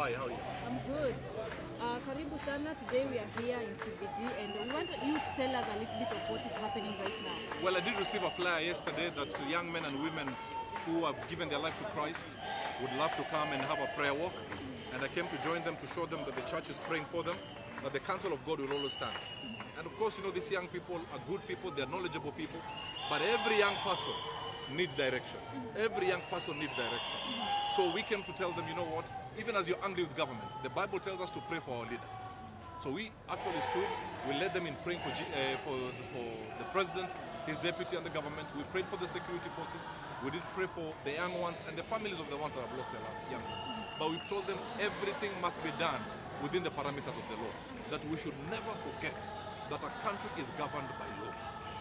Hi, how are you? I'm good. Karibu sana. Today we are here in CBD and we want you to tell us a little bit of what is happening right now. Well, I did receive a flyer yesterday that young men and women who have given their life to Christ would love to come and have a prayer walk. And I came to join them to show them that the church is praying for them, that the counsel of God will always stand. And of course, you know, these young people are good people, they're knowledgeable people, but every young person needs direction. Every young person needs direction. So we came to tell them, you know what, even as you're angry with government, the Bible tells us to pray for our leaders. So we actually stood, we led them in praying for the president, his deputy and the government. We prayed for the security forces. We did pray for the young ones and the families of the ones that have lost their young ones. But we've told them everything must be done within the parameters of the law. That we should never forget that a country is governed by law.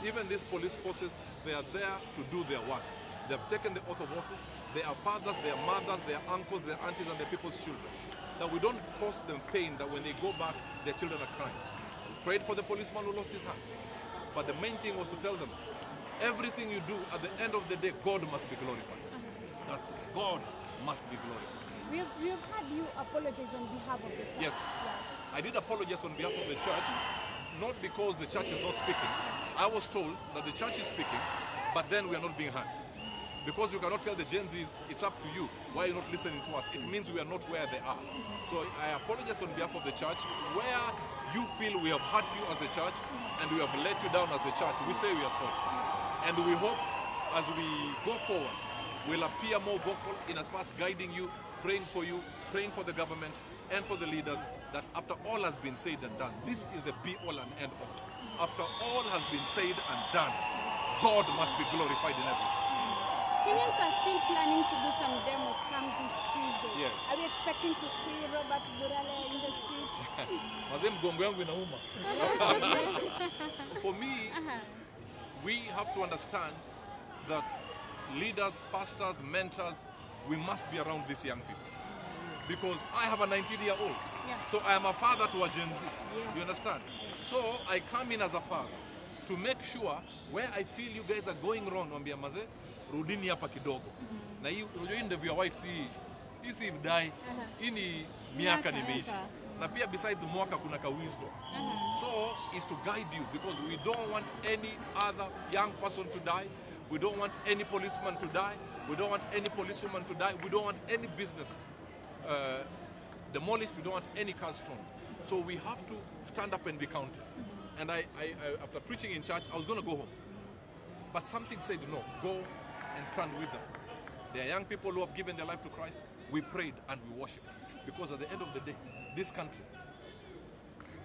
Even these police forces, they are there to do their work. They have taken the oath of office. They are fathers, they are mothers, they are uncles, they are aunties, and they're people's children. That we don't cause them pain that when they go back, their children are crying. We prayed for the policeman who lost his hands. But the main thing was to tell them, everything you do, at the end of the day, God must be glorified. That's it. God must be glorified. We have had you apologize on behalf of the church. Yes. Yeah. I did apologize on behalf of the church, not because the church is not speaking. I was told that the church is speaking, but then we are not being heard. Because you cannot tell the Gen Zs, it's up to you, why are you not listening to us? It means we are not where they are. So I apologize on behalf of the church. Where you feel we have hurt you as the church and we have let you down as the church, we say we are sorry. And we hope as we go forward, we'll appear more vocal in as far as guiding you, praying for you, praying for the government and for the leaders, that after all has been said and done, this is the be-all and end-all. After all has been said and done, God must be glorified in everything. Kenyans are still planning to do some demos come this Tuesday. Yes. Are we expecting to see Robert Burale in the streets? For me, we have to understand that leaders, pastors, mentors, we must be around these young people. Because I have a 19-year-old. So I am a father to a Gen Z. You understand? So I come in as a father to make sure where I feel you guys are going wrong, wambia maze, rudini hapa kidogo. Na hii unajua hii ndevu ya white si die, hii ni miaka nimeishi. Na pia besides mwaka kuna ka wisdom. So is to guide you, because we don't want any other young person to die. We don't want any policeman to die. We don't want any policewoman to die. We don't want any business demolished. We don't want any car stoned. So we have to stand up and be counted. And I after preaching in church, I was going to go home. But something said, no, go and stand with them. They are young people who have given their life to Christ. We prayed and we worshiped. Because at the end of the day, this country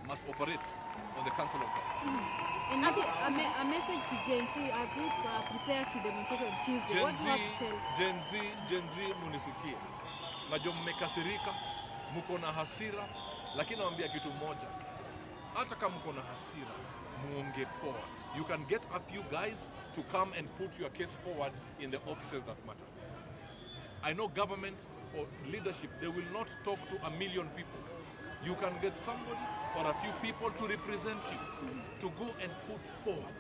must operate on the counsel of God. And a message to Gen Z as we prepare to demonstrate on Tuesday. What do you have to tell? Gen Z munisikie. Najua mmekasirika, mko na hasira, lakini nawaambia kitu moja. Hata kama mko na hasira, muonge poa. You can get a few guys to come and put your case forward in the offices that matter. I know government or leadership, they will not talk to a million people. You can get somebody or a few people to represent you, to go and put forward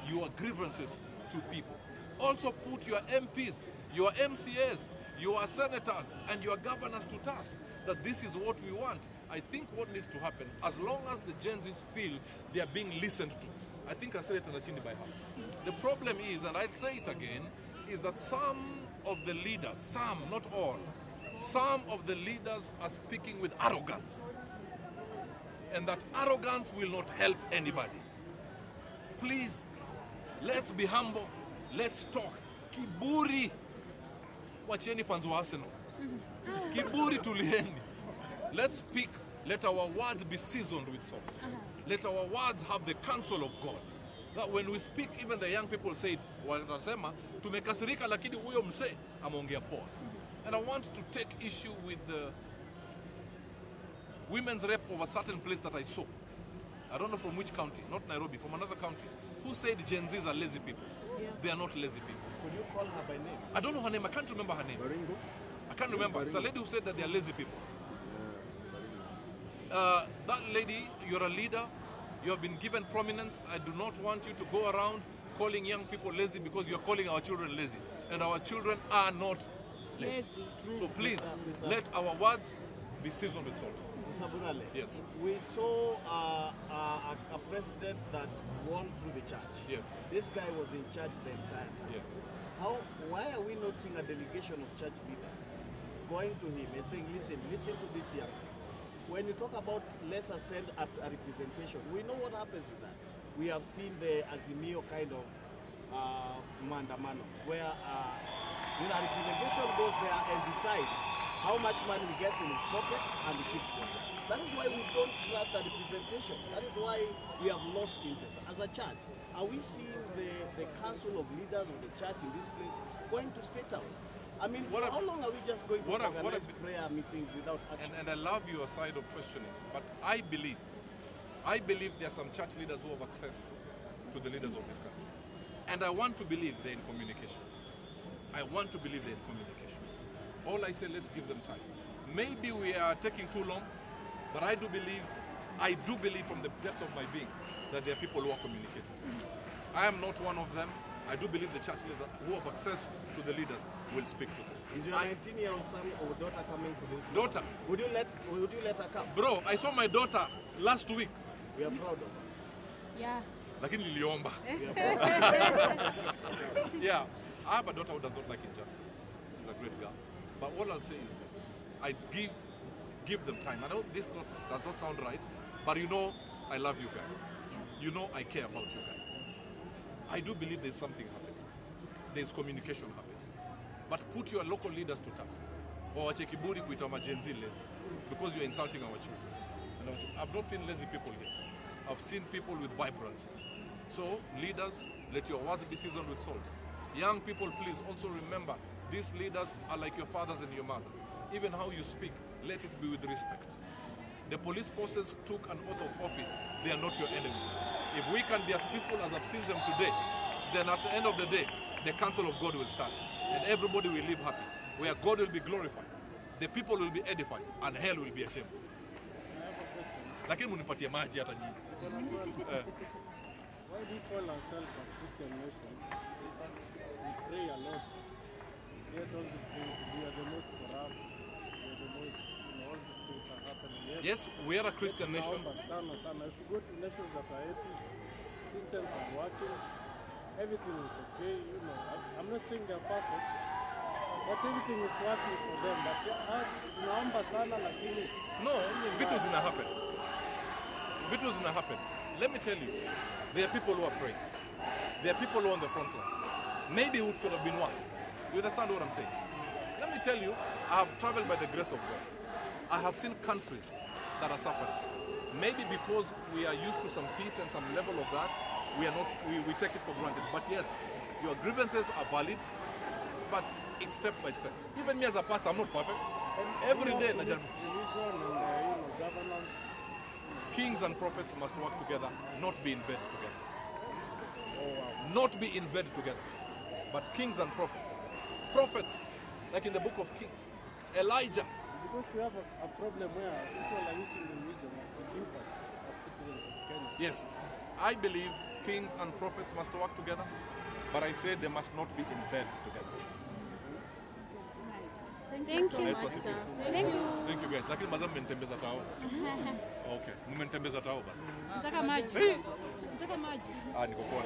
your grievances to people. Also put your MPs, your MCAs, your senators and your governors to task, that this is what we want. I think what needs to happen, as long as the Gen Zs feel they are being listened to, I think I said it by half. The problem is, and I'll say it again, is that some of the leaders, some, not all, some of the leaders are speaking with arrogance. And that arrogance will not help anybody. Please, let's be humble. Let's talk. Kiburi. Wacheni fans wa Arsenal. Kiburi tulieni. Let's speak. Let our words be seasoned with salt. Let our words have the counsel of God. That when we speak, even the young people say it, wanasema, tumekasirika lakini huyo mse ameongea poa. And I want to take issue with the women's rep of a certain place that I saw. I don't know from which county, not Nairobi, from another county, who said Gen Zs are lazy people. They are not lazy people. Could you call her by name? I don't know her name. I can't remember her name. Baringo? I can't remember. It's a lady who said that they are lazy people. That lady, you're a leader. You have been given prominence. I do not want you to go around calling young people lazy, because you're calling our children lazy. And our children are not lazy. So please, let our words be seasoned with salt. Mr. Burale, Yes. we saw a president that won through the church. Yes. This guy was in charge the entire time. Yes. Why are we not seeing a delegation of church leaders going to him and saying, listen to this young man? When you talk about let's send a representation, we know what happens with that. We have seen the Azimio kind of mandamano, where a representation goes there and decides how much money he gets in his pocket and he keeps going. That is why we don't trust a representation. That is why we have lost interest. As a church, are we seeing the council of leaders of the church in this place going to state house? I mean, how long are we just going to organize prayer meetings without action? And I love your side of questioning, but I believe there are some church leaders who have access to the leaders of this country. And I want to believe they're in communication. I want to believe they're in communication. All I say, let's give them time. Maybe we are taking too long, but I do believe from the depth of my being that there are people who are communicating. I am not one of them. I do believe the church leaders who have access to the leaders will speak to them. Is your 19-year-old son or daughter coming for this? Daughter. Would you let her come? Bro, I saw my daughter last week. We are proud of her. Yeah. Lakini niliomba. Yeah, I have a daughter who does not like injustice. She's a great girl. But all I'll say is this. I give them time. I know this does not sound right, but you know I love you guys. You know I care about you guys. I do believe there's something happening. There's communication happening. But put your local leaders to task. Or wache kiburi kuita majenzi lazy. Because you're insulting our children. I've not seen lazy people here. I've seen people with vibrancy. So, leaders, let your words be seasoned with salt. Young people, please also remember, these leaders are like your fathers and your mothers. Even how you speak, let it be with respect. The police forces took an oath of office. They are not your enemies. If we can be as peaceful as I've seen them today, then at the end of the day, the counsel of God will start. And everybody will live happy, where God will be glorified, the people will be edified, and hell will be ashamed. Lakini munipatie maji hata nyinyi. Why do we call ourselves a Christian nation? We pray a lot. Yet all these things, we are the most corrupt. We are the most, all these things are happening. Yes, we are a Christian nation. If you go to nations that are atheist, systems are working, everything is okay. I'm not saying they're perfect, but everything is working for them. But us, tunaomba sana lakini. No, vitu zina happen. Vitu zina happen. Let me tell you, there are people who are praying. There are people who are on the front line. Maybe it could have been worse. You understand what I'm saying? Let me tell you, I have traveled by the grace of God. I have seen countries that are suffering. Maybe because we are used to some peace and some level of that, we take it for granted. But yes, your grievances are valid, but it's step by step. Even me as a pastor, I'm not perfect. Every day, religion and governance. Kings and prophets must work together, not be in bed together. Oh, wow. Not be in bed together. But kings and prophets. Prophets, like in the book of Kings. Elijah. Because we have a problem where people are using religion to dupe us as citizens of Kenya. Yes, I believe kings and prophets must work together, but I say they must not be in bed together. Thank you. Nice for cities. Thank you guys. Lakini maza mmenitembeza tao. Okay, mmenitembeza tao bana. Nataka maji. Nataka maji. Niko kwa.